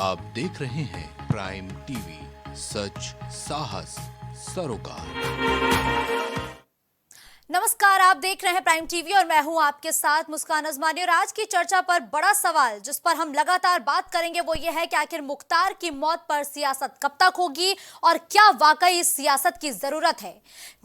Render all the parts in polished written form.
आप देख रहे हैं प्राइम टीवी, सच साहस सरोकार। नमस्कार, आप देख रहे हैं प्राइम टीवी और मैं हूं आपके साथ मुस्कान अजमानी। और आज की चर्चा पर बड़ा सवाल जिस पर हम लगातार बात करेंगे वो ये है कि आखिर मुख्तार की मौत पर सियासत कब तक होगी और क्या वाकई इस सियासत की जरूरत है।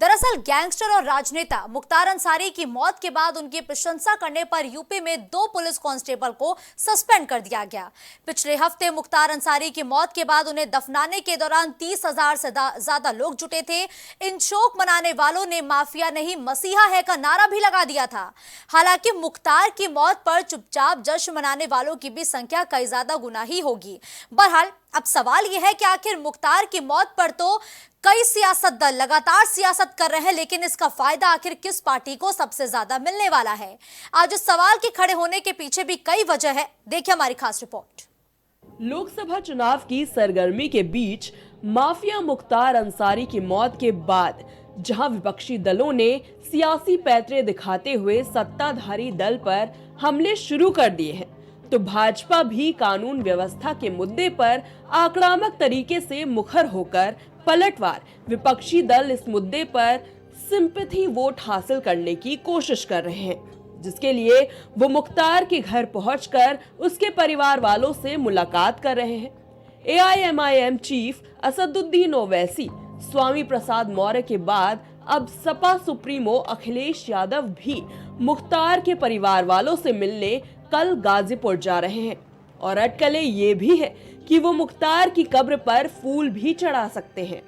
दरअसल गैंगस्टर और राजनेता मुख्तार अंसारी की मौत के बाद उनकी प्रशंसा करने पर यूपी में 2 पुलिस कांस्टेबल को सस्पेंड कर दिया गया। पिछले हफ्ते मुख्तार अंसारी की मौत के बाद उन्हें दफनाने के दौरान 30,000 से ज्यादा लोग जुटे थे। इन शोक मनाने वालों ने माफिया नहीं मसीहा है का नारा भी लगा दिया था। हालांकि मुख्तार की मौत पर चुपचाप जश्न मनाने वालों की भी संख्या कई ज्यादा गुना ही होगी। बहरहाल अब सवाल यह है कि आखिर मुख्तार की मौत पर तो कई सियासत दल लगातार सियासत कर रहे हैं, लेकिन इसका फायदा आखिर किस पार्टी को सबसे ज्यादा मिलने वाला है। आज इस सवाल के खड़े होने के पीछे भी कई वजह है। देखिए हमारी खास रिपोर्ट। लोकसभा चुनाव की सरगर्मी के बीच माफिया मुख्तार अंसारी की मौत के बाद जहां विपक्षी दलों ने सियासी पैतरे दिखाते हुए सत्ताधारी दल पर हमले शुरू कर दिए हैं, तो भाजपा भी कानून व्यवस्था के मुद्दे पर आक्रामक तरीके से मुखर होकर पलटवार विपक्षी दल इस मुद्दे पर सिंपैथी वोट हासिल करने की कोशिश कर रहे हैं, जिसके लिए वो मुख्तार के घर पहुंचकर उसके परिवार वालों से मुलाकात कर रहे हैं। एआईएमआईएम चीफ असदुद्दीन ओवैसी, स्वामी प्रसाद मौर्य के बाद अब सपा सुप्रीमो अखिलेश यादव भी मुख्तार के परिवार वालों से मिलने कल गाजीपुर जा रहे हैं। और अटकलें ये भी है कि वो मुख्तार की कब्र पर फूल भी चढ़ा सकते हैं।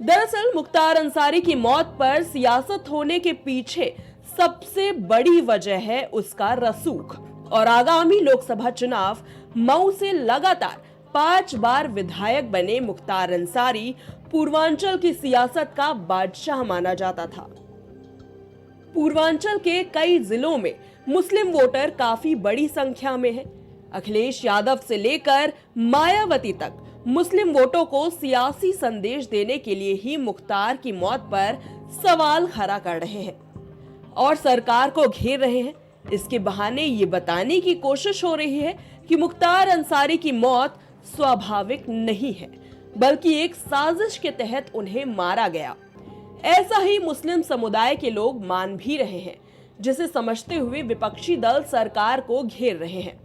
दरअसल मुख्तार अंसारी की मौत पर सियासत होने के पीछे सबसे बड़ी वजह है उसका रसूख। और आगामी लोकसभा चुनाव मऊ से लगातार 5 बार विधायक बने मुख्तार अंसारी पूर्वांचल की सियासत का बादशाह माना जाता था। पूर्वांचल के कई जिलों में मुस्लिम वोटर काफी बड़ी संख्या में हैं। अखिलेश यादव से लेकर मायावती तक मुस्लिम वोटों को सियासी संदेश देने के लिए ही मुख्तार की मौत पर सवाल खड़ा कर रहे हैं और सरकार को घेर रहे हैं। इसके बहाने ये बताने की कोशिश हो रही है कि मुख्तार अंसारी की मौत स्वाभाविक नहीं है, बल्कि एक साजिश के तहत उन्हें मारा गया। ऐसा ही मुस्लिम समुदाय के लोग मान भी रहे हैं, जिसे समझते हुए विपक्षी दल सरकार को घेर रहे हैं।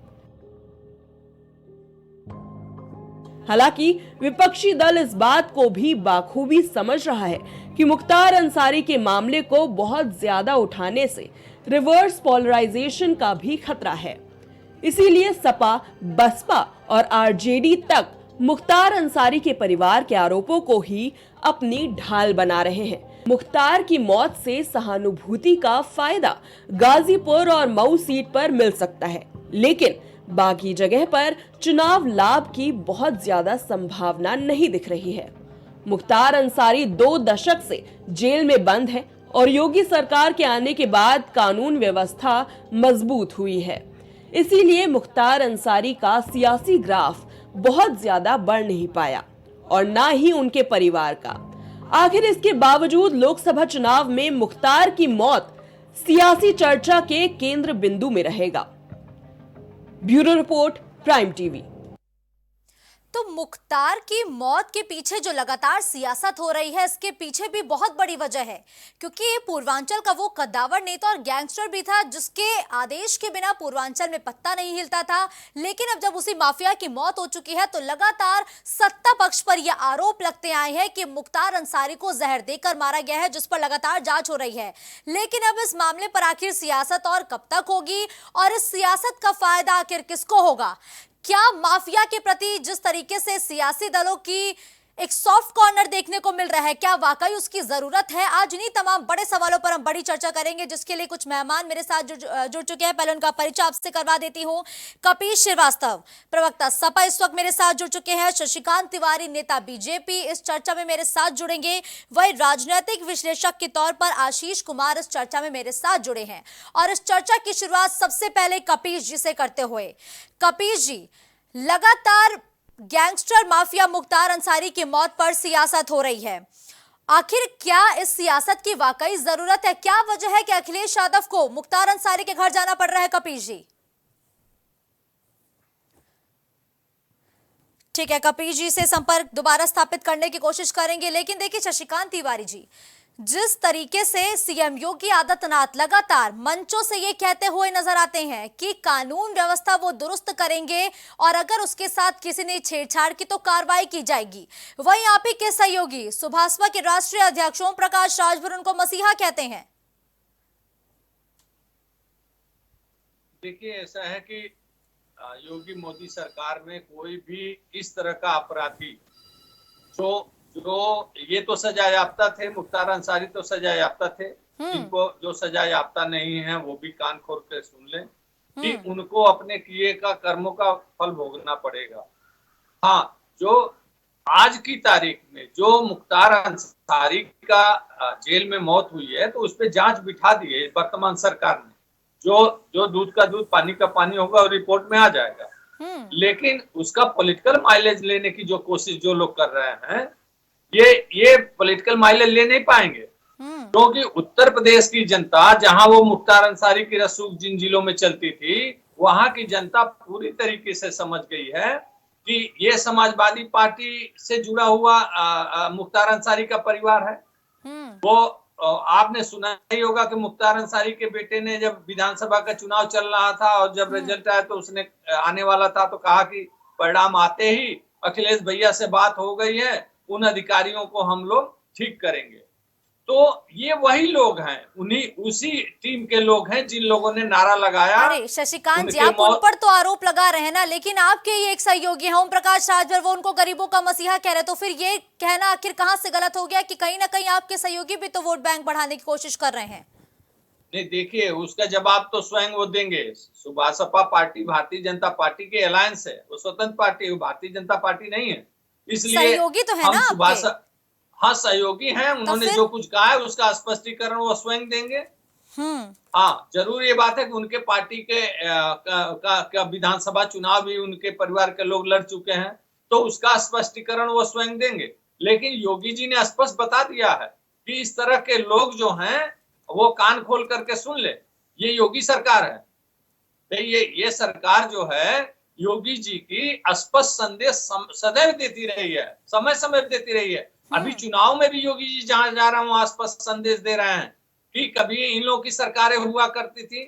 हालांकि विपक्षी दल इस बात को भी बाखूबी समझ रहा है कि मुख्तार अंसारी के मामले को बहुत ज्यादा उठाने से रिवर्स पोलराइजेशन का भी खतरा है। इसीलिए सपा, बसपा और आरजेडी तक मुख्तार अंसारी के परिवार के आरोपों को ही अपनी ढाल बना रहे हैं। मुख्तार की मौत से सहानुभूति का फायदा गाजीपुर और मऊ सीट पर मिल सकता है, लेकिन बाकी जगह पर चुनाव लाभ की बहुत ज्यादा संभावना नहीं दिख रही है। मुख्तार अंसारी 2 दशक से जेल में बंद है और योगी सरकार के आने के बाद कानून व्यवस्था मजबूत हुई है। इसीलिए मुख्तार अंसारी का सियासी ग्राफ बहुत ज्यादा बढ़ नहीं पाया और ना ही उनके परिवार का। आखिर इसके बावजूद लोकसभा चुनाव में मुख्तार की मौत सियासी चर्चा के केंद्र बिंदु में रहेगा। Bureau report, prime TV. तो मुख्तार की मौत के पीछे जो लगातार सियासत हो रही है, इसके पीछे भी बहुत बड़ी वजह है, क्योंकि ये पूर्वांचल का वो कद्दावर नेता और गैंगस्टर भी था जिसके आदेश के बिना पूर्वांचल में पत्ता नहीं हिलता था। लेकिन अब जब उसी माफिया की मौत हो चुकी है तो लगातार सत्ता पक्ष पर यह आरोप लगते आए हैं कि मुख्तार अंसारी को जहर देकर मारा गया है, जिस पर लगातार जांच हो रही है। लेकिन अब इस मामले पर आखिर सियासत और कब तक होगी और इस सियासत का फायदा आखिर किसको होगा? क्या माफिया के प्रति जिस तरीके से सियासी दलों की एक सॉफ्ट कॉर्नर देखने को मिल रहा है, क्या वाकई उसकी जरूरत है? आज इन्हीं तमाम बड़े सवालों पर हम बड़ी चर्चा करेंगे, जिसके लिए कुछ मेहमान मेरे साथ जुड़ चुके हैं। पहले उनका परिचय आपसे करवा देती हूं। कपीश श्रीवास्तव, प्रवक्ता सपा, इस वक्त मेरे साथ जुड़ चुके हैं। शशिकांत तिवारी, नेता बीजेपी, इस चर्चा में मेरे साथ जुड़ेंगे। वही राजनीतिक विश्लेषक के तौर पर आशीष कुमार इस चर्चा में मेरे साथ जुड़े हैं। और इस चर्चा की शुरुआत सबसे पहले कपीश जी से करते हुए। कपीश जी, लगातार गैंगस्टर माफिया मुख्तार अंसारी की मौत पर सियासत हो रही है, आखिर क्या इस सियासत की वाकई जरूरत है? क्या वजह है कि अखिलेश यादव को मुख्तार अंसारी के घर जाना पड़ रहा है? कपीश जी, ठीक है, कपिल जी से संपर्क दोबारा स्थापित करने की कोशिश करेंगे। लेकिन देखिए शशिकांत तिवारी जी, जिस तरीके से सीएम योगी आदित्यनाथ लगातार मंचों से ये कहते हुए नजर आते हैं कि कानून व्यवस्था वो दुरुस्त करेंगे और अगर उसके साथ किसी ने छेड़छाड़ की तो कार्रवाई की जाएगी, वहीं आप ही के सहयोगी सुभाषपा के राष्ट्रीय अध्यक्ष ओम प्रकाश राजभर उनको मसीहा कहते हैं। देखिए, ऐसा है कि योगी मोदी सरकार में कोई भी इस तरह का अपराधी जो ये तो सजा याफ्ता थे, मुख्तार अंसारी तो सजा याफ्ता थे, जिनको जो सजा याफ्ता नहीं है वो भी कान खोल के सुन लें कि उनको अपने किए का कर्मों का फल भोगना पड़ेगा। हाँ, जो आज की तारीख में जो मुख्तार अंसारी का जेल में मौत हुई है तो उस पर जांच बिठा दी है वर्तमान सरकार ने। जो दूध का दूध पानी का पानी होगा और रिपोर्ट में आ जाएगा। लेकिन उसका पॉलिटिकल माइलेज लेने की जो कोशिश जो लोग कर रहे हैं, ये पॉलिटिकल माइलेज ले नहीं पाएंगे, क्योंकि उत्तर प्रदेश की जनता, जहां वो मुख्तार अंसारी की रसूख जिन जिलों में चलती थी, वहां की जनता पूरी तरीके से समझ गई है कि ये समाजवादी पार्टी से जुड़ा हुआ मुख्तार अंसारी का परिवार है। वो आपने सुना ही होगा कि मुख्तार अंसारी के बेटे ने जब विधानसभा का चुनाव चल रहा था और जब रिजल्ट आया तो उसने आने वाला था तो कहा कि परिणाम आते ही अखिलेश भैया से बात हो गई है, उन अधिकारियों को हम लोग ठीक करेंगे। तो ये वही लोग हैं, उसी टीम के लोग हैं जिन लोगों ने नारा लगाया। अरे शशिकांत जी, आप उन पर तो आरोप लगा रहे हैं ना, लेकिन आपके ही एक सहयोगी हैं ओम प्रकाश राजभर, वो उनको गरीबों का मसीहा कह रहे, तो फिर ये कहना आखिर कहां से गलत हो गया कि कहीं ना कहीं आपके सहयोगी भी तो वोट बैंक बढ़ाने की कोशिश कर रहे हैं? नहीं, देखिए, उसका जवाब तो स्वयं वो देंगे। सुभाषपा पार्टी भारतीय जनता पार्टी के अलायंस है, वो स्वतंत्र पार्टी है, भारतीय जनता पार्टी नहीं है। इसलिए सहयोगी तो है ना आपके? हाँ, सहयोगी हैं। उन्होंने जो कुछ कहा है उसका स्पष्टीकरण वो स्वयं देंगे। हाँ, जरूर ये बात है कि उनके पार्टी के विधानसभा चुनाव भी उनके परिवार के लोग लड़ चुके हैं, तो उसका स्पष्टीकरण वो स्वयं देंगे। लेकिन योगी जी ने स्पष्ट बता दिया है कि इस तरह के लोग जो हैं वो कान खोल करके सुन ले, ये योगी सरकार है। तो ये सरकार जो है योगी जी की स्पष्ट संदेश सदैव देती रही है, समय समय देती रही है। अभी चुनाव में भी योगी जी जहां जा रहे हैं वहां स्पष्ट संदेश दे रहे हैं कि कभी इन लोगों की सरकारें हुआ करती थी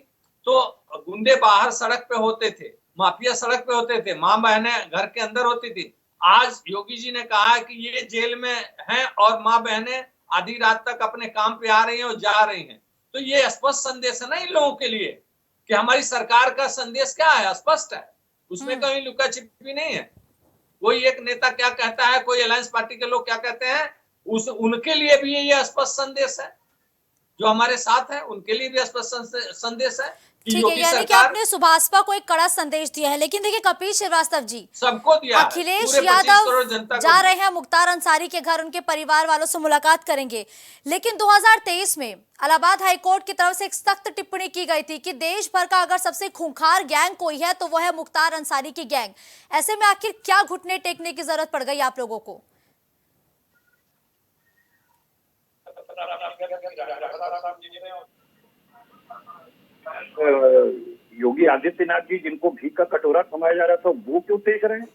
तो गुंडे बाहर सड़क पे होते थे, माफिया सड़क पे होते थे, मां बहनें घर के अंदर होती थी। आज योगी जी ने कहा है कि ये जेल में हैं और मां बहनें आधी रात तक अपने काम पे आ रही हैं और जा रही हैं। तो ये स्पष्ट संदेश है ना इन लोगों के लिए कि हमारी सरकार का संदेश क्या है, स्पष्ट है, उसमें कहीं लुका छिपी नहीं है। कोई एक नेता क्या कहता है, कोई अलायंस पार्टी के लोग क्या कहते हैं, उनके लिए भी ये स्पष्ट संदेश है। जो हमारे साथ है उनके लिए भी स्पष्ट संदेश है। ठीक है, यानी कि आपने सुभाषपा को एक कड़ा संदेश दिया है। लेकिन देखिए कपिल श्रीवास्तव जी, सबको दिया, अखिलेश यादव जा रहे हैं मुख्तार अंसारी के घर, उनके परिवार वालों से मुलाकात करेंगे। लेकिन 2023 में इलाहाबाद हाईकोर्ट की तरफ से एक सख्त टिप्पणी की गई थी कि देश भर का अगर सबसे खूंखार गैंग कोई है तो वो है मुख्तार अंसारी की गैंग। ऐसे में आखिर क्या घुटने टेकने की जरूरत पड़ गई आप लोगों को? योगी आदित्यनाथ जी जिनको घी का कटोरा थमाया जा रहा था वो क्यों देख रहे हैं?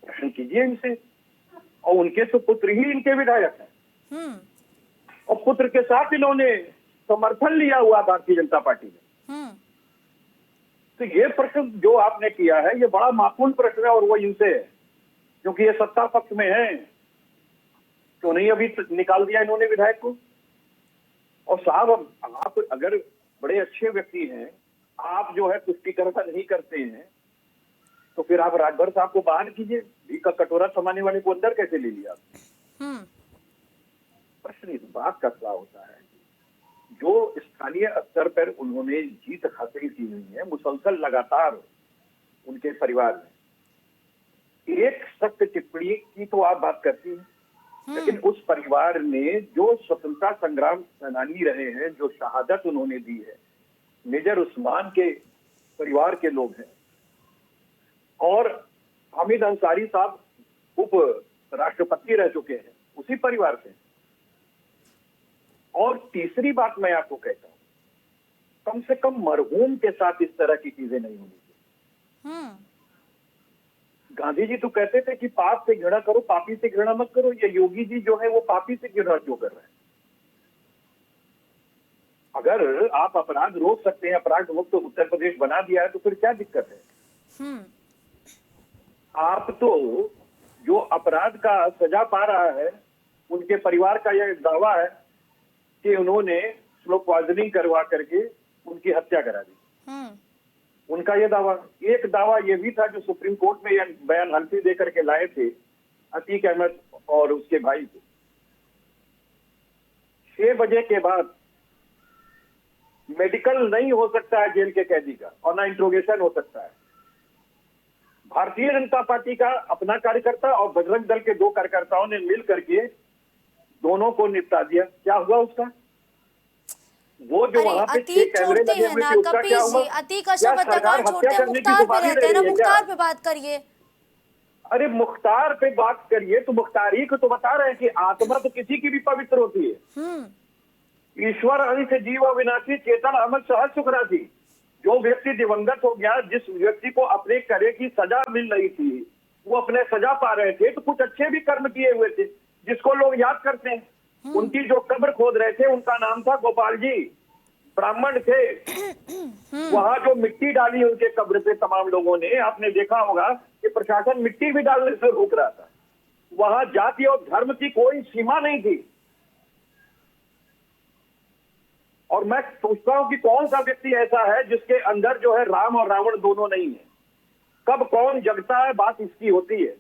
प्रश्न कीजिए इनसे। और उनके तो पुत्र ही इनके विधायक हैं और पुत्र के साथ इन्होंने समर्थन लिया हुआ भारतीय जनता पार्टी में। तो ये प्रश्न जो आपने किया है ये बड़ा माकूल प्रश्न है और वो इनसे है, क्योंकि ये सत्ता पक्ष में है। क्यों नहीं अभी निकाल दिया इन्होंने विधायक को? और साहब, आप अगर बड़े अच्छे व्यक्ति हैं, आप जो है पुष्टिकरण नहीं करते हैं तो फिर आप राजभर साहब को बाहर कीजिए। घी का कटोरा थमाने वाले को अंदर कैसे ले लिया? प्रश्न इस बात का क्या होता है, जो स्थानीय स्तर पर उन्होंने जीत हासिल की हुई है मुसलसल लगातार उनके परिवार में, एक सख्त टिप्पणी की तो आप बात करती हैं, लेकिन उस परिवार ने जो स्वतंत्रता संग्राम सेनानी रहे हैं, जो शहादत उन्होंने दी है, मेजर उस्मान के परिवार के लोग हैं और हामिद अंसारी साहब उप राष्ट्रपति रह चुके हैं, उसी परिवार से। और तीसरी बात मैं आपको कहता हूं, कम से कम मरहूम के साथ इस तरह की चीजें नहीं होनी चाहिए। गांधी जी तो कहते थे कि पाप से घृणा करो, पापी से घृणा मत करो। ये योगी जी जो है वो पापी से घृणा क्यों कर रहे हैं? अगर आप अपराध रोक सकते हैं, अपराध मुक्त उत्तर प्रदेश बना दिया है, तो फिर क्या दिक्कत है? आप तो जो अपराध का सजा पा रहा है, उनके परिवार का यह दावा है कि उन्होंने स्लो पॉइजनिंग करवा करके उनकी हत्या करा दी। उनका यह दावा, एक दावा यह भी था जो सुप्रीम कोर्ट में यह बयान हल्फी देकर के लाए थे अतीक अहमद और उसके भाई को, 6 बजे के बाद मेडिकल नहीं हो सकता है जेल के कैदी का, और ना इंट्रोगेशन हो सकता है। भारतीय जनता पार्टी का अपना कार्यकर्ता और बजरंग दल के 2 कार्यकर्ताओं ने मिल करके दोनों को निपटा दिया। क्या हुआ उसका? वो जो वहां पे 6 कैमरे लगे हुए थे, उसका क्या हुआ? अतीक अशरफ हत्याकांड छोड़ते हैं, मुख्तार पे रहते हैं ना, मुख्तार पे बात करिए। अरे मुख्तार पे बात करिए तो मुख्तार ही को तो बता रहे हैं कि आत्मा तो किसी की भी पवित्र होती है। ईश्वर अंश जीव अविनाशी चेतन अमर सहज सुखरासी। जो व्यक्ति दिवंगत हो गया, जिस व्यक्ति को अपने करे की सजा मिल रही थी, वो अपने सजा पा रहे थे, तो कुछ अच्छे भी कर्म किए हुए थे जिसको लोग याद करते हैं। उनकी जो कब्र खोद रहे थे, उनका नाम था गोपाल जी, ब्राह्मण थे। वहां जो मिट्टी डाली उनके कब्र पे तमाम लोगों ने, आपने देखा होगा कि प्रशासन मिट्टी भी डालने से रोक रहा था। वहां जाति और धर्म की कोई सीमा नहीं थी। और मैं सोचता हूं कि कौन सा व्यक्ति ऐसा है जिसके अंदर जो है राम और रावण दोनों नहीं है। कब कौन जगता है, बात इसकी होती है।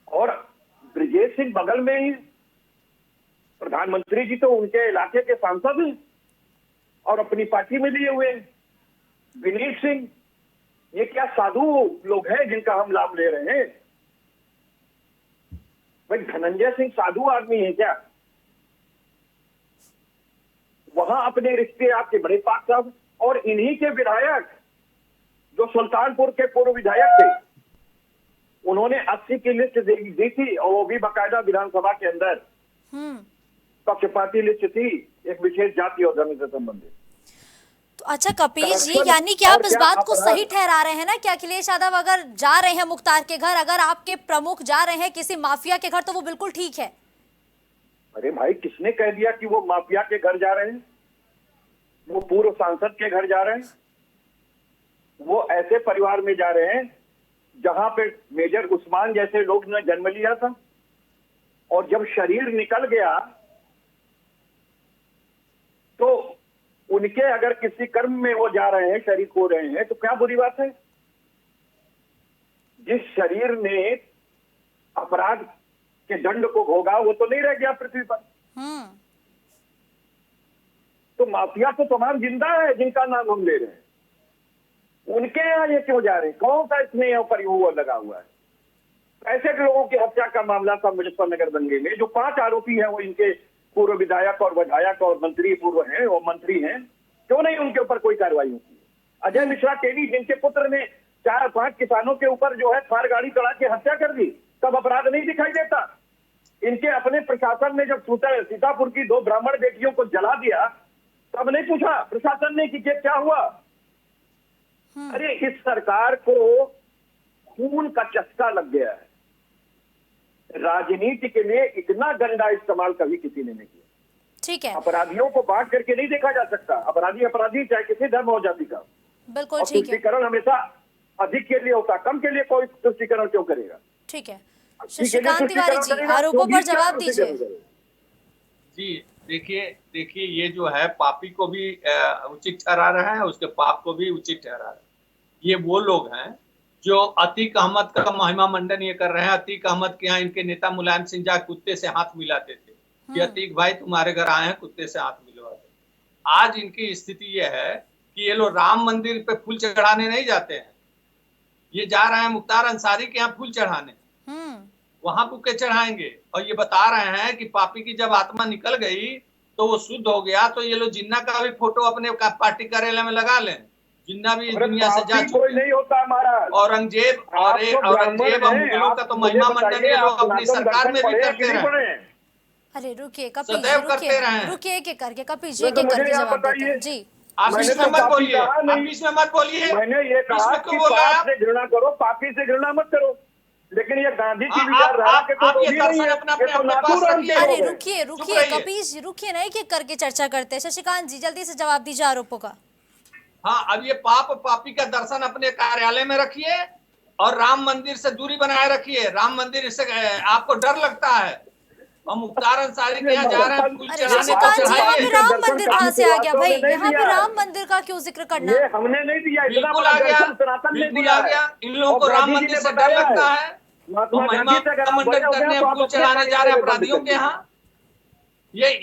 और ब्रिजेश सिंह बगल में ही प्रधानमंत्री जी तो उनके इलाके के सांसद हैं और अपनी पार्टी में लिए हुए हैं। विनीत सिंह, ये क्या साधु लोग हैं जिनका हम लाभ ले रहे हैं? भाई धनंजय सिंह साधु आदमी है क्या? वहां अपने रिश्ते आपके बड़े पाक साहब और इन्हीं के विधायक जो सुल्तानपुर के पूर्व विधायक थे, उन्होंने 80 की लिस्ट दी थी, और वो भी बाकायदा विधानसभा के अंदर पक्षपाती लिस्ट थी, एक विशेष जाति और धर्म से संबंधित। तो अच्छा कपिल जी, यानी कि आप इस बात को सही ठहरा रहे हैं ना कि अखिलेश यादव अगर जा रहे हैं मुख्तार के घर, अगर आपके प्रमुख जा रहे हैं किसी माफिया के घर, तो वो बिल्कुल ठीक है? अरे भाई, किसने कह दिया कि वो माफिया के घर जा रहे हैं? वो पूर्व सांसद के घर जा रहे हैं। वो ऐसे परिवार में जा रहे हैं जहां पे मेजर उस्मान जैसे लोग ने जन्म लिया था, और जब शरीर निकल गया तो उनके अगर किसी कर्म में वो जा रहे हैं, शरीक हो रहे हैं, तो क्या बुरी बात है? जिस शरीर ने अपराध के दंड को भोगा, वो तो नहीं रह गया पृथ्वी पर। तो माफिया तो तमाम जिंदा है जिनका नाम हम ले रहे हैं। उनके यहाँ ये क्यों जा रहे हैं? कौन सा इसमें यहाँ पर वो लगा हुआ है? ऐसे लोगों की हत्या का मामला था मुजफ्फरनगर दंगे में। जो 5 आरोपी हैं वो इनके पूर्व विधायक और विधायक और मंत्री पूर्व हैं, वो मंत्री हैं। क्यों नहीं उनके ऊपर कोई कार्रवाई होती है? अजय मिश्रा टेली, जिनके पुत्र ने 4-5 किसानों के ऊपर जो है थार गाड़ी चढ़ा के हत्या कर दी, तब अपराध नहीं दिखाई देता? इनके अपने प्रशासन ने जब सीतापुर की 2 ब्राह्मण बेटियों को जला दिया, तब नहीं पूछा प्रशासन ने कि क्या हुआ? अरे इस सरकार को खून का चस्का लग गया है। राजनीति के लिए इतना गंदा इस्तेमाल कभी किसी ने नहीं किया। ठीक है, अपराधियों को बांट करके नहीं देखा जा सकता। अपराधी अपराधी, चाहे किसी धर्म हो जाति का। बिल्कुल और ठीक है, तुष्टीकरण हमेशा अधिक के लिए होता, कम के लिए कोई तुष्टीकरण क्यों करेगा? ठीक है। अच्छी के लिए शशिकांत तिवारी जी, करेगा, आरोपों तो पर भी क्या जवाब दीजिए। तुष्टीकरण करेगा? जी देखिए ये जो है पापी को भी उचित ठहरा रहा है, उसके पाप को भी उचित ठहरा रहा है। ये वो लोग हैं जो अतीक अहमद का महिमा मंडन ये कर रहे हैं। अतीक अहमद के यहाँ इनके नेता मुलायम सिंह जा कुत्ते से हाथ मिलाते थे कि अतीक भाई तुम्हारे घर आए हैं, कुत्ते से हाथ मिलवाते। आज इनकी स्थिति ये है कि ये लोग राम मंदिर पे फूल चढ़ाने नहीं जाते हैं, ये जा रहे हैं मुख्तार अंसारी के यहाँ फूल चढ़ाने, वहां बुके चढ़ाएंगे। और ये बता रहे हैं कि पापी की जब आत्मा निकल गई तो वो शुद्ध हो गया, तो ये लोग जिन्ना का भी फोटो अपने पार्टी कार्यालय में लगा लें। जिन्ना भी इस दुनिया से जा कोई नहीं होता हमारा। औरंगजेब और मुगलों का तो महिमा मंडन ये लोग अपनी सरकार में भी करते रहे। अरे रुकिए कपिल सदैव करते रहे। रुकिए एक एक करके कपिल जी एक एक करके जवाब देते हैं। जी आप मैंने बीच में तो मत पापी बोलिए, कहा आप नहीं। बीच में मत बोलिए। मैंने ये बीच कहा में कि क्यों बोल रहे हैं पाप आप? से घृणा करो, पापी से घृणा मत करो। लेकिन ये गांधी की आप विचारधारा के तो आप ये भी दर्शन नहीं है, अपने ये अपने तो अपने पास नाथूराम रखिए। के अरे लोग हैं। रुकिए चुप रुकिए रहिए। कपीश जी, रुकिए ना, एक एक करके चर्चा करते हैं। शशिकांत जी जल्दी से जवाब दीजिए आरोपों का। हाँ, अब ये पाप पापी का दर्शन अपने कार्यालय में रखिए और राम मंदिर से दूरी बनाए रखिए। राम मंदिर से आपको डर लगता है और मुख्तार अंसारी के ये यहाँ जा रहे हैं महाराज, फूल अरे चढ़ाने, तो शशिकांत जी, यहाँ चढ़ाइए। पे का राम दर्शन मंदिर कभी कहाँ से आ गया शुरुआतों भाई? में नहीं यहाँ पे दिया है। राम मंदिर का क्यों जिक्र करना? ये हमने नहीं दिया, इतना बिल्कुल बड़ा आ गया, दर्शन सनातन ने बिल्कुल दिया आ है। गया। इन लोगों और को राम गांधी जी मंदिर ने से डर बताया लगता है, है, तो महात्मा महिमा गांधी से अगर आप मंडन बड़े हो गए करने तो आप फूल अपने चढ़ाने जा रहे हैं कार्यालय बंद अपराधियों के करिए। यहाँ।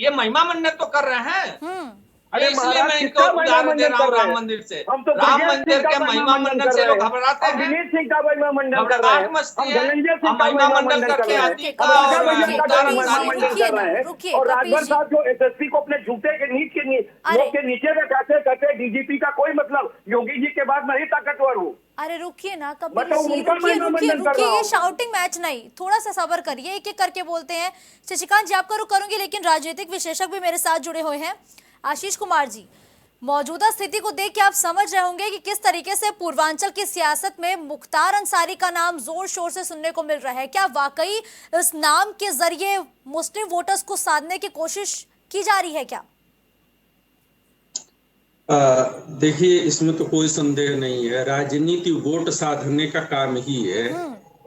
ये महिमा मंडन तो कर रहे हैं। अरे इसलिए महाराज, मैं इनको किसका महिमा उदाहरण दे मंडन रहा कर हूँ रहे राम हैं? मंदिर से। हम तो राम ब्रजेश मंदिर सिंह के का महिमा मंडन मंडन कर से रहे लोग हैं, घबराते हम हैं, विनीत सिंह का महिमा मंडन कर रहे घबराहट हैं, मचती हम है। धनंजय सिंह हम का महिमा महिमा मंडन मंडन कर करके रहे हैं, अतीक हम का राजा और भैया का मुख्तार महिमा अंसारी मंडन के। कर रहे हैं। रुकिए, और कपिल राजभर जी। साहब जो एसएसपी को अपने जूते के नीच के अरे। नोक के नीचे में कहते डीजीपी का कोई मतलब, योगी जी के बाद मैं ही ताकतवर हूँ। अरे रुकिए ना कपिल मैं तो जी, उनका रुकिए महिमा रुकिए मंडन कर रुकिए, रहा ये हूँ। शाउटिंग मैच नहीं, थोड़ा सा सब्र करिए, एक एक करके बोलते हैं। शशिकांत जी आपका रुख करूंगी, लेकिन राजनीतिक विशेषज्ञ भी मेरे साथ जुड़े हुए हैं। आशीष कुमार जी, मौजूदा स्थिति को देख के आप समझ रहे होंगे कि किस तरीके से पूर्वांचल की सियासत में मुख्तार अंसारी का नाम जोर शोर से सुनने को मिल रहा है। क्या वाकई इस नाम के जरिए मुस्लिम वोटर्स को साधने की कोशिश की जा रही है क्या? देखिए, इसमें तो कोई संदेह नहीं है, राजनीति वोट साधने का काम ही है।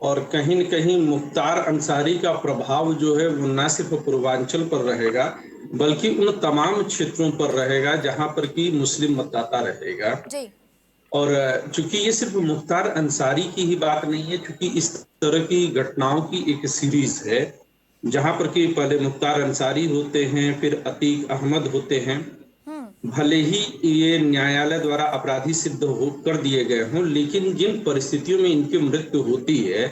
और कहीं न कहीं मुख्तार अंसारी का प्रभाव जो है वो न सिर्फ पूर्वांचल पर रहेगा बल्कि उन तमाम क्षेत्रों पर रहेगा जहां पर कि मुस्लिम मतदाता रहेगा। जी। और चूंकि ये सिर्फ मुख्तार अंसारी की ही बात नहीं है, चूंकि इस तरह की घटनाओं की एक सीरीज है जहां पर कि पहले मुख्तार अंसारी होते हैं, फिर अतीक अहमद होते हैं। भले ही ये न्यायालय द्वारा अपराधी सिद्ध हो कर दिए गए हों, लेकिन जिन परिस्थितियों में इनकी मृत्यु होती है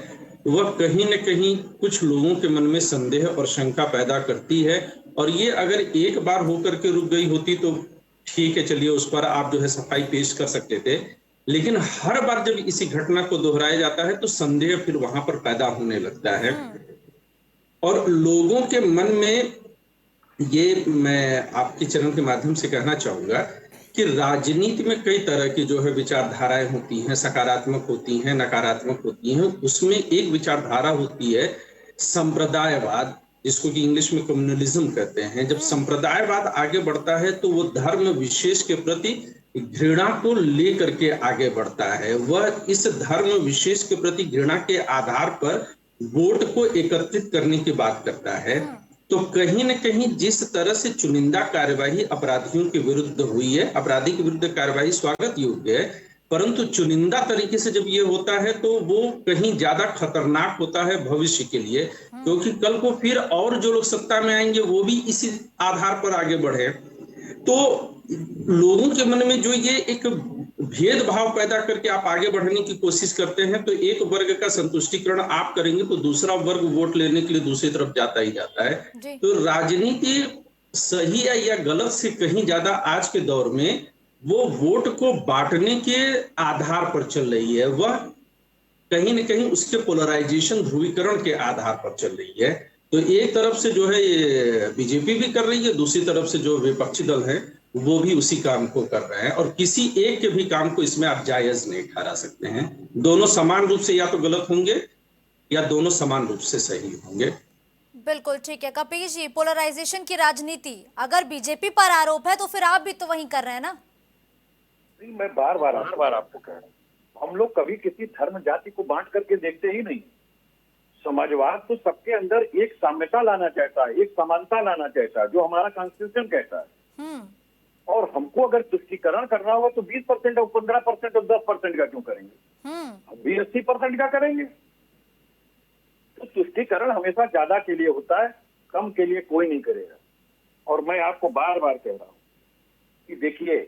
वह कहीं न कहीं कुछ लोगों के मन में संदेह और शंका पैदा करती है। और ये अगर एक बार होकर के रुक गई होती तो ठीक है, चलिए उस पर आप जो है सफाई पेश कर सकते थे, लेकिन हर बार जब इसी घटना को दोहराया जाता है तो संदेह फिर वहां पर पैदा होने लगता है। और लोगों के मन में ये मैं आपके चैनल के माध्यम से कहना चाहूंगा कि राजनीति में कई तरह की जो है विचारधाराएं होती हैं, सकारात्मक होती हैं, नकारात्मक होती हैं। उसमें एक विचारधारा होती है संप्रदायवाद, जिसको कि इंग्लिश में कम्युनलिज्म कहते हैं। जब संप्रदायवाद आगे बढ़ता है तो वो धर्म विशेष के प्रति घृणा को लेकर के आगे बढ़ता है। वह इस धर्म विशेष के प्रति घृणा के आधार पर वोट को एकत्रित करने की बात करता है। तो कहीं न कहीं जिस तरह से चुनिंदा कार्यवाही अपराधियों के विरुद्ध हुई है, अपराधी के विरुद्ध कार्यवाही स्वागत योग्य है, परंतु चुनिंदा तरीके से जब ये होता है तो वो कहीं ज्यादा खतरनाक होता है भविष्य के लिए, क्योंकि कल को फिर और जो लोग सत्ता में आएंगे वो भी इसी आधार पर आगे बढ़े। तो लोगों के मन में जो ये एक भेदभाव पैदा करके आप आगे बढ़ने की कोशिश करते हैं, तो एक वर्ग का संतुष्टिकरण आप करेंगे तो दूसरा वर्ग वोट लेने के लिए दूसरी तरफ जाता ही जाता है। तो राजनीति सही है या गलत से कहीं ज्यादा आज के दौर में वो वोट को बांटने के आधार पर चल रही है। वह कहीं न कहीं उसके पोलराइजेशन, ध्रुवीकरण के आधार पर चल रही है। तो एक तरफ से जो है ये बीजेपी भी कर रही है, दूसरी तरफ से जो विपक्षी दल है वो भी उसी काम को कर रहे हैं, और किसी एक के भी काम को इसमें आप जायज नहीं ठहरा सकते हैं। दोनों समान रूप से या तो गलत होंगे या दोनों समान रूप से सही होंगे। बिल्कुल ठीक है कपिल जी, पोलराइजेशन की राजनीति अगर बीजेपी पर आरोप है तो फिर आप भी तो वही कर रहे हैं ना? नहीं, मैं बार बार आपको कह रहा हूँ, हम लोग कभी किसी धर्म जाति को बांट करके देखते ही नहीं। समाजवाद तो सबके अंदर एक साम्यता लाना चाहता है, एक समानता लाना चाहता है, जो हमारा कॉन्स्टिट्यूशन कहता है। और हमको अगर तुष्टीकरण करना होगा तो 20% और 15% और 10% का क्यों करेंगे? हम भी 80% का करेंगे। तो तुष्टीकरण हमेशा ज्यादा के लिए होता है, कम के लिए कोई नहीं करेगा। और मैं आपको बार बार कह रहा हूँ कि देखिए,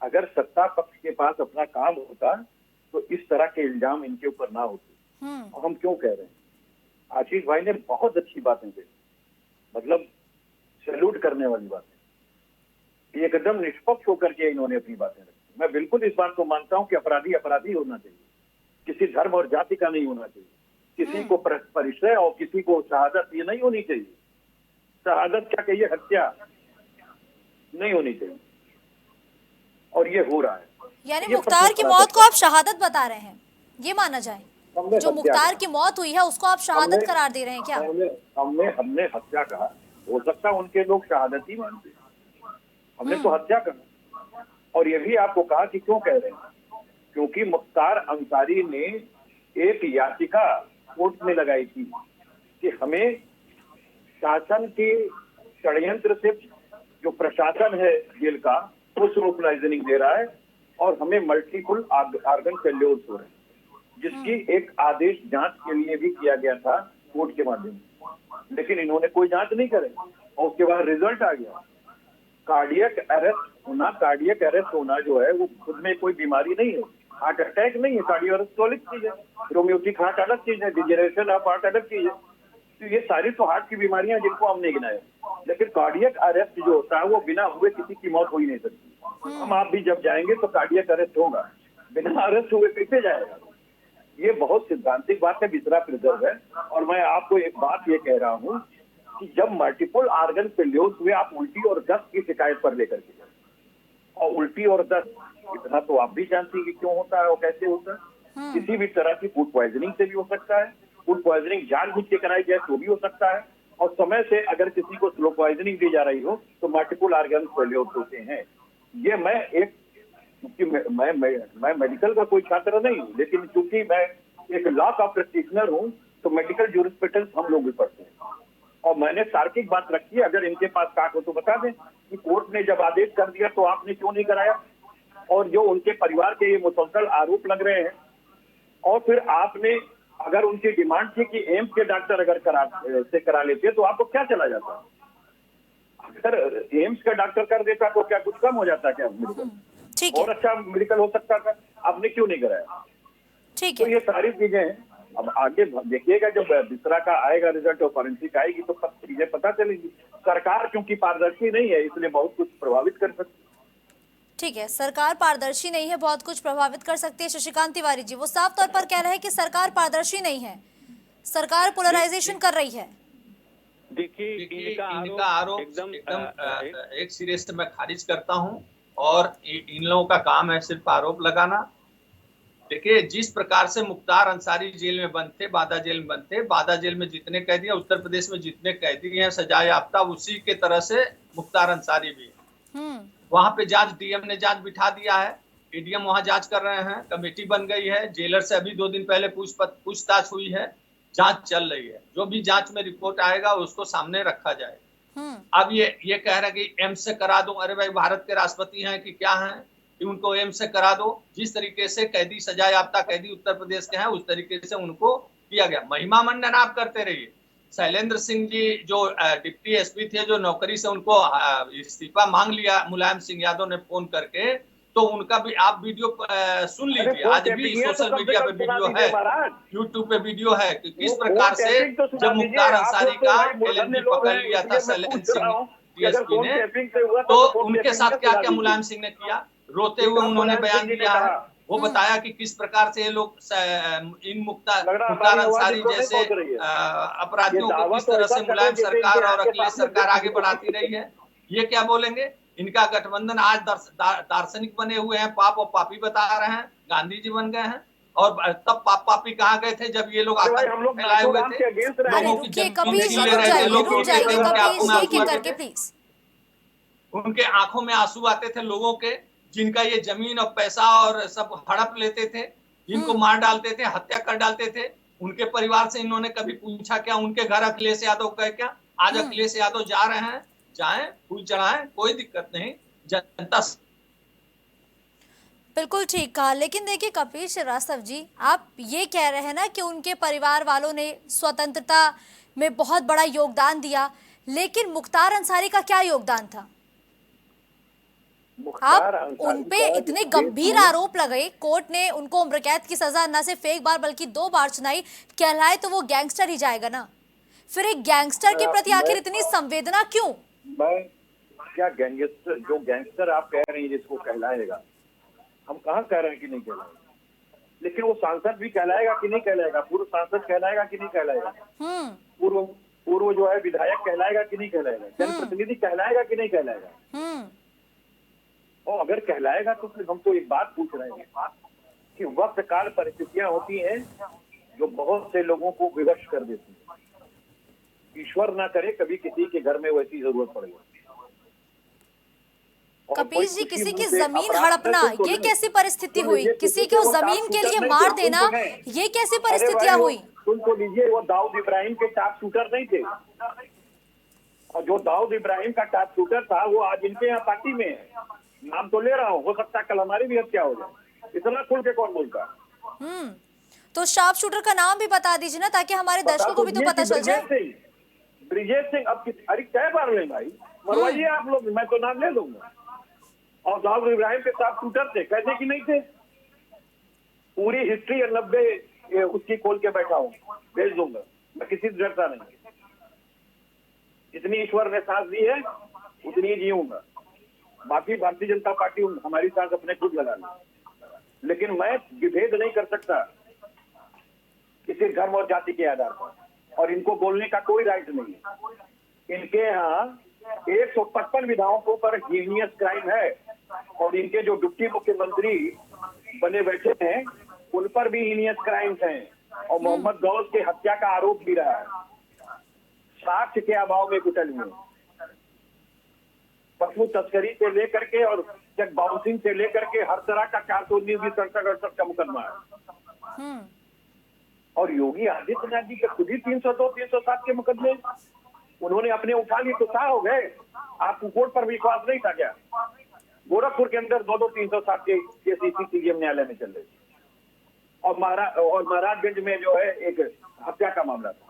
अगर सत्ता पक्ष के पास अपना काम होता तो इस तरह के इल्जाम इनके ऊपर ना होते। और हम क्यों कह रहे हैं? आशीष भाई ने बहुत अच्छी बातें कही, मतलब सैल्यूट करने वाली बातें, एकदम निष्पक्ष होकर के इन्होंने अपनी बातें रखी। मैं बिल्कुल इस बात को मानता हूं कि अपराधी अपराधी होना चाहिए, किसी धर्म और जाति का नहीं होना चाहिए, किसी को परिचय और किसी को शहादत ये नहीं होनी चाहिए। शहादत क्या कहिए, हत्या नहीं होनी चाहिए। और ये हो रहा है। यानी ये मुख्तार की मौत को आप शहादत बता रहे हैं, ये माना जाए? हमने जो हत्या मुख्तार कहा। की मौत हुई है उसको आप शहादत हमने- करार दे रहे हैं क्या? हमने हत्या कहा। हो सकता है उनके लोग शहादत ही मानते, हमने तो हत्या कहा। और ये भी आपको कहा कि क्यों कह रहे हैं, क्योंकि मुख्तार अंसारी ने एक याचिका कोर्ट में लगाई थी कि हमें शासन के षड्यंत्र से जो प्रशासन है जेल का वो स्लो पॉइजनिंग दे रहा है और हमें मल्टीपल आर्गन फेल्योर्स हो रहे हैं, जिसकी एक आदेश जांच के लिए भी किया गया था कोर्ट के माध्यम से, लेकिन इन्होंने कोई जांच नहीं करे और उसके बाद रिजल्ट आ गया। कार्डियक अरेस्ट होना जो है वो खुद में कोई बीमारी नहीं है, हार्ट अटैक नहीं है। कार्डियो अरेस्ट तो अलग चीज है, रोमियोटिक हार्ट अलग चीज है, डिजेनरेशन ऑफ हार्ट अलग चीज है। तो ये सारी तो हार्ट की बीमारियां जिनको हमने गिनाया, लेकिन कार्डियक अरेस्ट जो होता है वो बिना हुए किसी की मौत हो ही नहीं सकती। हम आप भी जब जाएंगे तो कार्डियक अरेस्ट होगा, बिना अरेस्ट हुए कैसे जाएगा? ये बहुत सिद्धांतिक बात है, विसरा प्रिजर्व है। और मैं आपको एक बात ये कह रहा हूँ कि जब मल्टीपल आर्गन फेल्योर्स हुए आप उल्टी और दस्त की शिकायत पर लेकर के, और उल्टी और दस्त इतना तो आप भी जानती हैं कि क्यों होता है और कैसे होता है। किसी भी तरह की फूड पॉइजनिंग से भी हो सकता है, फूड पॉइजनिंग जानबूझ के कराई जाए तो भी हो सकता है, और समय से अगर किसी को स्लो पॉइजनिंग दी जा रही हो तो मल्टीपल आर्गन फेल्योर्स होते हैं। ये मैं एक, क्योंकि मैं मेडिकल का कोई छात्र नहीं हूँ, लेकिन चूंकि मैं एक लॉ का प्रैक्टिशनर हूँ तो मेडिकल ज्यूरिस्प्रूडेंस हम लोग भी पढ़ते हैं। और मैंने तार्किक बात रखी है, अगर इनके पास काट हो तो बता दें कि कोर्ट ने जब आदेश कर दिया तो आपने क्यों नहीं कराया। और जो उनके परिवार के ये मुसलसल आरोप लग रहे हैं, और फिर आपने अगर उनकी डिमांड थी कि एम्स के डॉक्टर अगर करा लेते तो आपको क्या चला जाता? अगर एम्स का डॉक्टर कर देता तो क्या कुछ कम हो जाता क्या? ठीक और है, अच्छा मेडिकल हो सकता था, आपने क्यों नहीं कराया? ठीक तो है। ये सारी चीजें हैं। अब आगे देखिएगा जब दूसरा का आएगा रिजल्ट और फॉरेंसिक आएगी तो सब चीजें पता चलेगी। सरकार क्योंकि पारदर्शी नहीं है इसलिए बहुत कुछ प्रभावित कर सकती है। ठीक है, सरकार पारदर्शी नहीं है, बहुत कुछ प्रभावित कर सकती है। शशिकांत तिवारी जी वो साफ तौर पर कह रहे हैं कि सरकार पारदर्शी नहीं है, सरकार पोलराइजेशन कर रही है। देखिए इनका आरोप एकदम एक सिरे से मैं खारिज करता हूं, और इन लोगों का काम है सिर्फ आरोप लगाना। देखिए जिस प्रकार से मुख्तार अंसारी जेल में बंद थे, बादा जेल में बंद थे, बादा जेल में जितने कैदी हैं, उत्तर प्रदेश में जितने कैदी हैं सजा याफ्ता, उसी के तरह से मुख्तार अंसारी भी है। वहां पे जांच डीएम ने जांच बिठा दिया है, एडीएम वहां जांच कर रहे हैं, कमेटी बन गई है, जेलर से अभी 2 दिन पहले पूछताछ हुई है, जांच चल रही है। जो भी जांच में रिपोर्ट आएगा उसको सामने रखा जाएगा। अब ये कह रहे कि एम्स से करा दो, अरे भाई भारत के राष्ट्रपति हैं कि क्या हैं कि उनको एम्स से करा दो? जिस तरीके से कैदी सजा याफ्ता कैदी उत्तर प्रदेश के हैं उस तरीके से उनको किया गया। महिमा मंडन आप करते रहिए। शैलेंद्र सिंह जी जो डिप्टी एसपी थे, जो नौकरी से उनको इस्तीफा मांग लिया मुलायम सिंह यादव ने फोन करके, तो उनका भी आप वीडियो सुन लीजिए। आज भी सोशल मीडिया पे वीडियो है, यूट्यूब पे वीडियो है कि किस प्रकार से जब मुख्तार अंसारी का एलएलबी पकड़ लिया था शैलेंद्र सिंह डीएसपी ने, तो उनके साथ क्या क्या मुलायम सिंह ने किया, रोते हुए उन्होंने बयान दिया है। वो बताया कि किस प्रकार से ये लोग इन मुख्तार अंसारी जैसे अपराधियों को किस तरह से मुलायम सरकार और अखिलेश सरकार आगे बढ़ाती रही है। ये क्या बोलेंगे? इनका गठबंधन आज दार्शनिक बने हुए हैं, पाप और पापी बता रहे हैं, गांधी जी बन गए हैं। और तब पाप पापी कहाँ गए थे जब ये लोग आतंक फैलाए हुए थे, लोगों की उनके आंखों में आंसू आते थे लोगों के, जिनका ये जमीन और पैसा और सब हड़प लेते थे, जिनको मार डालते थे, हत्या कर डालते थे। उनके परिवार से इन्होंने कभी पूछा क्या? उनके घर अखिलेश यादव गए क्या? आज अखिलेश यादव जा रहे हैं, जाएं, फूल चढ़ाएं, कोई दिक्कत नहीं। जनता बिल्कुल ठीक कहा। लेकिन देखिए कपिल श्रीवास्तव जी, आप ये कह रहे हैं ना कि उनके परिवार वालों ने स्वतंत्रता में बहुत बड़ा योगदान दिया, लेकिन मुख्तार अंसारी का क्या योगदान था? आप उनपे इतने गंभीर आरोप लगाए, कोर्ट ने उनको उम्र कैद की सजा न सिर्फ 1 बार बल्कि 2 बार सुनाई, कहलाए तो वो गैंगस्टर ही जाएगा ना? फिर एक गैंगस्टर के प्रति आखिर इतनी संवेदना क्यों? मैं क्या गैंगस्टर, जो गैंगस्टर आप कह रही हैं जिसको कहलाएगा, हम कहाँ कह रहे हैं कि नहीं कहलाएगा, लेकिन वो सांसद भी कहलाएगा कि नहीं कहलाएगा, पूर्व सांसद कहलाएगा कि नहीं कहलाएगा, पूर्व जो है विधायक कहलाएगा कि नहीं कहलाएगा, जनप्रतिनिधि कहलाएगा कि नहीं कहलाएगा? और अगर कहलाएगा तो फिर हम तो एक बात पूछ रहे हैं कि वक्त काल परिस्थितियां होती हैं जो बहुत से लोगों को विवश कर देती हैं। ईश्वर ना करे कभी किसी के घर में वैसी जरूरत पड़े। कपिल जी, किसी की जमीन हड़पना ये कैसी परिस्थिति हुई? किसी को जमीन के लिए मार देना ये कैसी परिस्थितियां हुई? सुन तो लीजिए, वो दाऊद इब्राहिम के टाप शूटर नहीं थे, और जो दाऊद इब्राहिम का टाप शूटर था वो आज इनके यहाँ पार्टी में है। नाम तो ले रहा हूँ, हो सकता है कल हमारी भी हत्या हो जाए। इतना खुल के कौन बोलता? तो शार्प शूटर का नाम भी बता दीजिए ना, ताकि हमारे दर्शकों को भी तो पता चल जाए। ब्रिजेश सिंह, अब अरे क्या बार ले भाई, मरवाइए आप लोग, मैं तो नाम ले लूंगा। और दाऊद इब्राहिम के साथ शूटर थे, कहते कि नहीं थे? पूरी हिस्ट्री 90 उसकी खोल के बैठा हूँ, भेज दूंगा, मैं किसी से डरता नहीं। जितनी ईश्वर ने सांस दी है उतनी ही जीऊंगा। बाकी भारतीय जनता पार्टी हमारी सांस अपने खुद लगा ली, लेकिन मैं विभेद नहीं कर सकता किसी धर्म और जाति के आधार पर, और इनको बोलने का कोई राइट नहीं है। इनके यहाँ 155 विधायकों पर हीनियस क्राइम है, और इनके जो डिप्टी मुख्यमंत्री बने बैठे हैं उन पर भी हीनियस क्राइम्स हैं, और मोहम्मद गौस के हत्या का आरोप भी रहा है। साक्ष्य के अभाव में कुचल हुए, पशु तस्करी से लेकर के और चेक बाउंसिंग से लेकर के हर तरह का 419 67 का मुकदमा है। और योगी आदित्यनाथ जी के खुद ही 302 307 के मुकदमे उन्होंने अपने उठा लिए, तो क्या हो गए? आपको कोर्ट पर विश्वास नहीं था क्या? गोरखपुर के अंदर 2 307 के केस सीसीसीएम न्यायालय में चल रहे थे, और महाराजगंज में जो है एक हत्या का मामला था।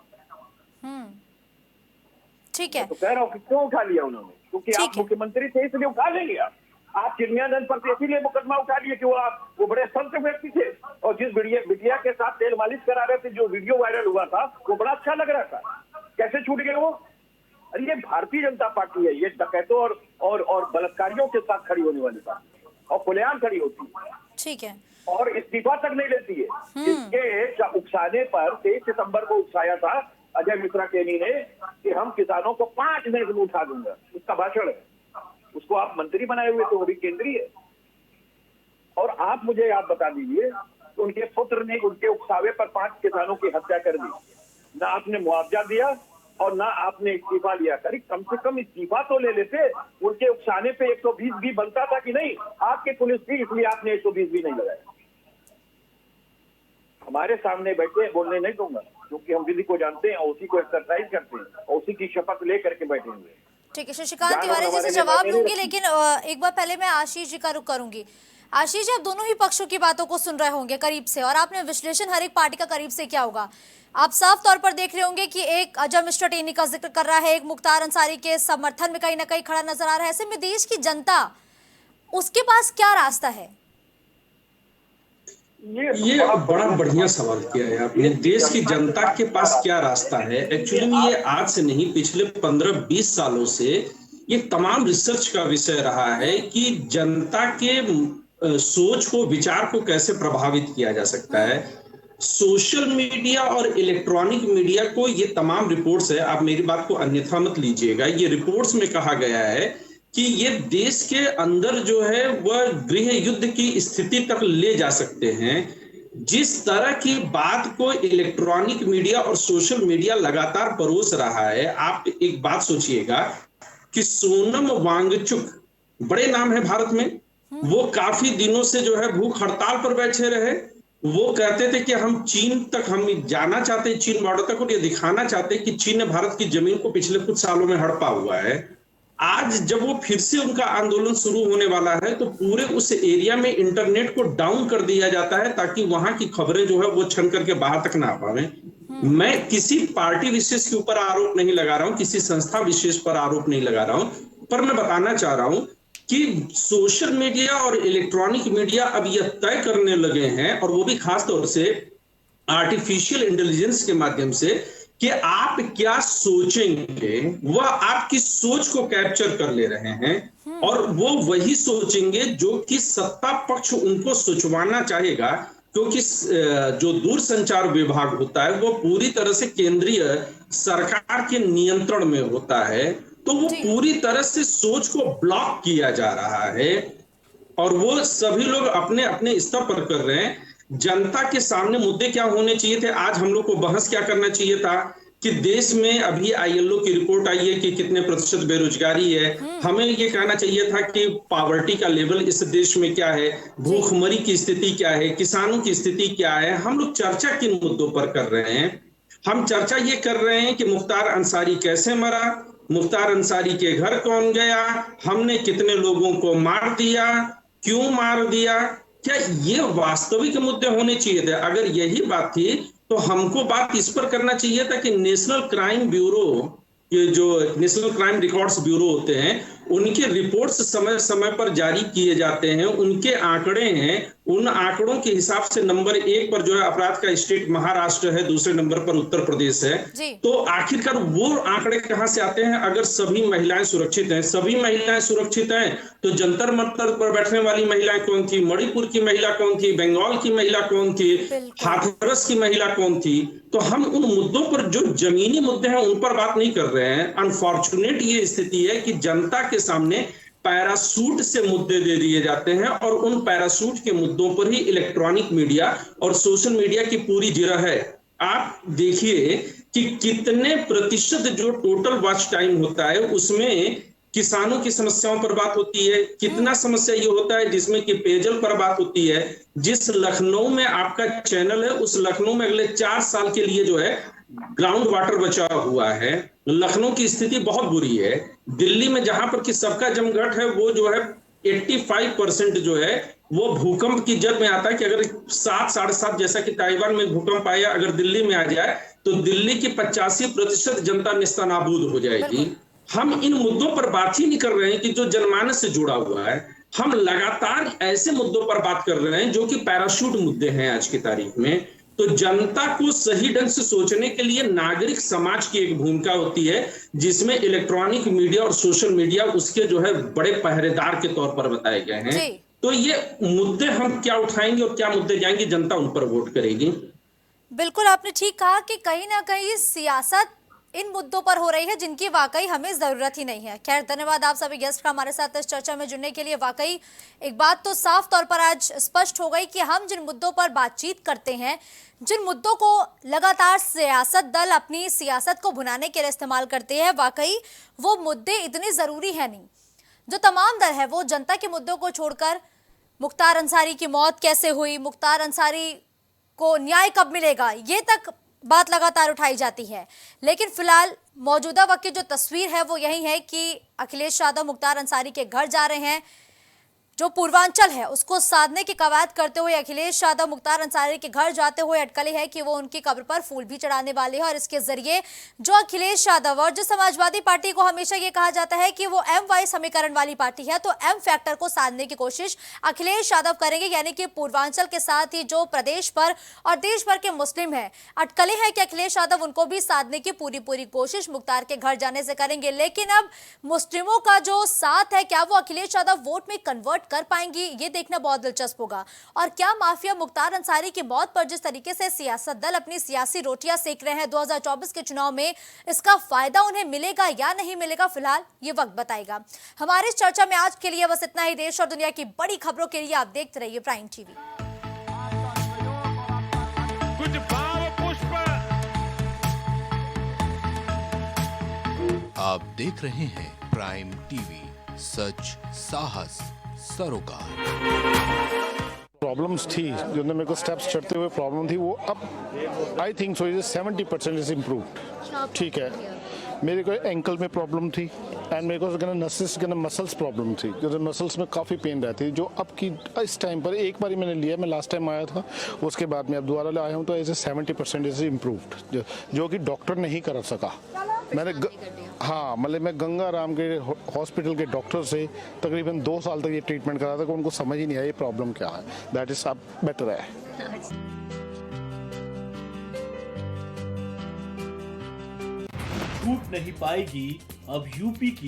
ठीक है, तो कह रहा हूँ कि क्यों उठा लिया उन्होंने? क्योंकि आप मुख्यमंत्री थे इसलिए उठा लेंगे। आप चिन्मयानंद पर इसीलिए मुकदमा उठा लिए कि वो बड़े संत व्यक्ति थे, और जिस बिटिया के साथ तेल मालिश करा रहे थे, जो वीडियो वायरल हुआ था वो बड़ा अच्छा लग रहा था। कैसे छूट गए वो? अरे ये भारतीय जनता पार्टी है, ये डकैतों और बलात्कारियों के साथ खड़ी होने वाली पार्टी, और खुलेआम खड़ी होती है। ठीक है, और इस्तीफा तक नहीं लेती है। इसके उकसाने पर 23 सितंबर को उकसाया था अजय मिश्रा केनी ने कि हम किसानों को 5 मिनट में उठा दूंगा, उसका भाषण है। उसको आप मंत्री बनाए हुए तो वो भी केंद्रीय है। और आप मुझे आप बता दीजिए, तो उनके पुत्र ने उनके उकसावे पर 5 किसानों की हत्या कर दी, ना आपने मुआवजा दिया और ना आपने इस्तीफा लिया। करीब कम से कम इस्तीफा तो ले लेते। उनके उकसाने पे 120 भी बनता था कि नहीं? आपके पुलिस थी, इसलिए आपने 120 भी नहीं लगाया। हमारे सामने बैठे बोलने नहीं दूंगा, क्योंकि हम विधि को जानते हैं और उसी को एक्सरसाइज करते हैं और उसी की शपथ लेकर के बैठे हुए। ठीक है, शशिकांत तिवारी जी से जवाब दूंगी, लेकिन एक बार पहले मैं आशीष जी का रुख करूंगी। आशीष जी, आप दोनों ही पक्षों की बातों को सुन रहे होंगे करीब से, और आपने विश्लेषण हर एक पार्टी का करीब से क्या होगा, आप साफ तौर पर देख रहे होंगे कि एक अजय मिश्रा टेनी का जिक्र कर रहा है, एक मुख्तार अंसारी के समर्थन में कहीं ना कहीं खड़ा नजर आ रहा है। ऐसे में देश की जनता, उसके पास क्या रास्ता है? ये बड़ा बढ़िया सवाल किया है आपने। देश की जनता के पास क्या रास्ता है? एक्चुअली में ये आज से नहीं, पिछले 15-20 सालों से ये तमाम रिसर्च का विषय रहा है कि जनता के सोच को, विचार को कैसे प्रभावित किया जा सकता है। सोशल मीडिया और इलेक्ट्रॉनिक मीडिया को, ये तमाम रिपोर्ट्स है, आप मेरी बात को अन्यथा मत लीजिएगा, ये रिपोर्ट्स में कहा गया है कि ये देश के अंदर जो है वह गृह युद्ध की स्थिति तक ले जा सकते हैं। जिस तरह की बात को इलेक्ट्रॉनिक मीडिया और सोशल मीडिया लगातार परोस रहा है, आप एक बात सोचिएगा कि सोनम वांगचुक, बड़े नाम है भारत में, वो काफी दिनों से जो है भूख हड़ताल पर बैठे रहे। वो कहते थे कि हम चीन तक हम जाना चाहते हैं, चीन बॉर्डर तक, और ये दिखाना चाहते हैं कि चीन ने भारत की जमीन को पिछले कुछ सालों में हड़पा हुआ है। आज जब वो फिर से उनका आंदोलन शुरू होने वाला है, तो पूरे उस एरिया में इंटरनेट को डाउन कर दिया जाता है ताकि वहां की खबरें जो है वो छन करके बाहर तक ना आ पाए। मैं किसी पार्टी विशेष के ऊपर आरोप नहीं लगा रहा हूं, किसी संस्था विशेष पर आरोप नहीं लगा रहा हूं, पर मैं बताना चाह रहा हूं कि सोशल मीडिया और इलेक्ट्रॉनिक मीडिया अब यह तय करने लगे हैं, और वो भी खास तौर से आर्टिफिशियल इंटेलिजेंस के माध्यम से, कि आप क्या सोचेंगे वह आपकी सोच को कैप्चर कर ले रहे हैं, और वो वही सोचेंगे जो कि सत्ता पक्ष उनको सोचवाना चाहेगा। क्योंकि जो दूरसंचार विभाग होता है वो पूरी तरह से केंद्रीय सरकार के नियंत्रण में होता है, तो वो पूरी तरह से सोच को ब्लॉक किया जा रहा है। और वो सभी लोग अपने अपने स्तर पर कर रहे हैं। जनता के सामने मुद्दे क्या होने चाहिए थे, आज हम लोग को बहस क्या करना चाहिए था कि देश में अभी ILO की रिपोर्ट आई है कि कितने प्रतिशत बेरोजगारी है। हमें ये कहना चाहिए था कि पॉवर्टी का लेवल इस देश में क्या है, भूखमरी की स्थिति क्या है, किसानों की स्थिति क्या है। हम लोग चर्चा किन मुद्दों पर कर रहे हैं? हम चर्चा ये कर रहे हैं कि मुख्तार अंसारी कैसे मरा, मुख्तार अंसारी के घर कौन गया, हमने कितने लोगों को मार दिया, क्यों मार दिया। क्या ये वास्तविक मुद्दे होने चाहिए थे? अगर यही बात थी तो हमको बात इस पर करना चाहिए था कि नेशनल क्राइम ब्यूरो, ये जो नेशनल क्राइम रिकॉर्ड्स ब्यूरो होते हैं, उनके रिपोर्ट्स समय समय पर जारी किए जाते हैं, उनके आंकड़े हैं, उन आंकड़ों के हिसाब से नंबर 1 पर जो है अपराध का स्टेट महाराष्ट्र है, दूसरे नंबर पर उत्तर प्रदेश है। तो आखिरकार वो आंकड़े कहां से आते हैं? अगर सभी महिलाएं सुरक्षित हैं, सभी महिलाएं सुरक्षित हैं, तो जंतर मंतर पर बैठने वाली महिलाएं कौन थी, मणिपुर की महिला कौन थी, बंगाल की महिला कौन थी, हाथरस की महिला कौन थी? तो हम उन मुद्दों पर, जो जमीनी मुद्दे हैं, उन पर बात नहीं कर रहे हैं। अनफॉर्चुनेट ये स्थिति है कि जनता के सामने पैरासूट से मुद्दे दे दिए जाते हैं और उन पैरासूट के मुद्दों पर ही इलेक्ट्रॉनिक मीडिया और सोशल मीडिया की पूरी जिरह है। आप देखिए कि कितने प्रतिशत जो टोटल वॉच टाइम होता है उसमें किसानों की समस्याओं पर बात होती है, कितना समस्या ये होता है जिसमें कि पेयजल पर बात होती है। जिस लखनऊ में आपका चैनल है, उस लखनऊ में अगले 4 साल के लिए जो है ग्राउंड वाटर बचा हुआ है। लखनऊ की स्थिति बहुत बुरी है। दिल्ली में जहां पर कि सबका जमघट है, वो जो है 85% जो है वो भूकंप की जद में आता है कि अगर 7, 7.5 जैसा कि ताइवान में भूकंप आया, अगर दिल्ली में आ जाए तो दिल्ली की 85% जनता नेस्तनाबूद हो जाएगी। हम इन मुद्दों पर बात ही नहीं कर रहे हैं कि जो जनमानस से जुड़ा हुआ है। हम लगातार ऐसे मुद्दों पर बात कर रहे हैं जो कि पैराशूट मुद्दे हैं आज की तारीख में। तो जनता को सही ढंग से सोचने के लिए नागरिक समाज की एक भूमिका होती है, जिसमें इलेक्ट्रॉनिक मीडिया और सोशल मीडिया उसके जो है बड़े पहरेदार के तौर पर बताए गए हैं। तो ये मुद्दे हम क्या उठाएंगे और क्या मुद्दे जाएंगे, जनता उन पर वोट करेगी। बिल्कुल, आपने ठीक कहा कि कहीं ना कहीं सियासत इन मुद्दों पर हो रही है जिनकी वाकई हमें जरूरत ही नहीं है। खैर, धन्यवाद आप सभी गेस्ट का हमारे साथ इस चर्चा में जुड़ने के लिए। वाकई एक बात तो साफ तौर पर आज स्पष्ट हो गई कि हम जिन मुद्दों पर बातचीत करते हैं, जिन मुद्दों को लगातार सियासत दल अपनी सियासत को भुनाने के लिए इस्तेमाल करते हैं, वाकई वो मुद्दे इतने जरूरी है नहीं। जो तमाम दल है वो जनता के मुद्दों को छोड़कर मुख्तार अंसारी की मौत कैसे हुई, मुख्तार अंसारी को न्याय कब मिलेगा, ये तक बात लगातार उठाई जाती है। लेकिन फिलहाल मौजूदा वक्त की जो तस्वीर है वो यही है कि अखिलेश यादव मुख्तार अंसारी के घर जा रहे हैं। जो पूर्वांचल है उसको साधने की कवायद करते हुए अखिलेश यादव मुख्तार अंसारी के घर जाते हुए अटकले है कि वो उनकी कब्र पर फूल भी चढ़ाने वाले हैं। और इसके जरिए जो अखिलेश यादव और जो समाजवादी पार्टी को हमेशा ये कहा जाता है कि वो MY समीकरण वाली पार्टी है, तो M फैक्टर को साधने की कोशिश अखिलेश यादव करेंगे। यानी कि पूर्वांचल के साथ ही जो प्रदेश पर और देश भर के मुस्लिम है अटकले हैं कि अखिलेश यादव उनको भी साधने की पूरी कोशिश मुख्तार के घर जाने से करेंगे। लेकिन अब मुस्लिमों का जो साथ है, क्या वो अखिलेश यादव वोट में कन्वर्ट कर पाएंगी, ये देखना बहुत दिलचस्प होगा। और क्या माफिया मुख्तार अंसारी की मौत पर जिस तरीके से सियासत दल अपनी सियासी रोटियां सेक रहे हैं 2024 के चुनाव में, इसका फायदा उन्हें मिलेगा या नहीं मिलेगा, फिलहाल ये वक्त बताएगा। हमारी इस चर्चा में आज के लिए बस इतना ही। देश और दुनिया की बड़ी खबरों के लिए आप देखते रहिए प्राइम टीवी। आप देख रहे हैं प्राइम टीवी, सच साहस सरोकार। प्रॉब्लम्स थी जो मेरे को स्टेप्स चढ़ते हुए प्रॉब्लम थी, वो अब I think so 70% is improved. ठीक है, मेरे को एंकल में प्रॉब्लम थी एंड मेरे को नसेस मसल्स प्रॉब्लम थी, जो मसल्स में काफ़ी पेन रहती है, जो अब की इस टाइम पर एक बार मैंने लिया, मैं लास्ट टाइम आया था, उसके बाद मैं अब दोबारा आया हूँ, तो ऐसे 70% इज इम्प्रूव्ड, जो कि डॉक्टर नहीं कर सका। मैंने हाँ, मतलब मैं गंगा राम के हॉस्पिटल के डॉक्टर से तकरीबन 2 साल तक ये ट्रीटमेंट करा था कि उनको समझ ही नहीं आया ये प्रॉब्लम क्या है। दैट इज अब बेटर है। छूट नहीं पाएगी अब यूपी की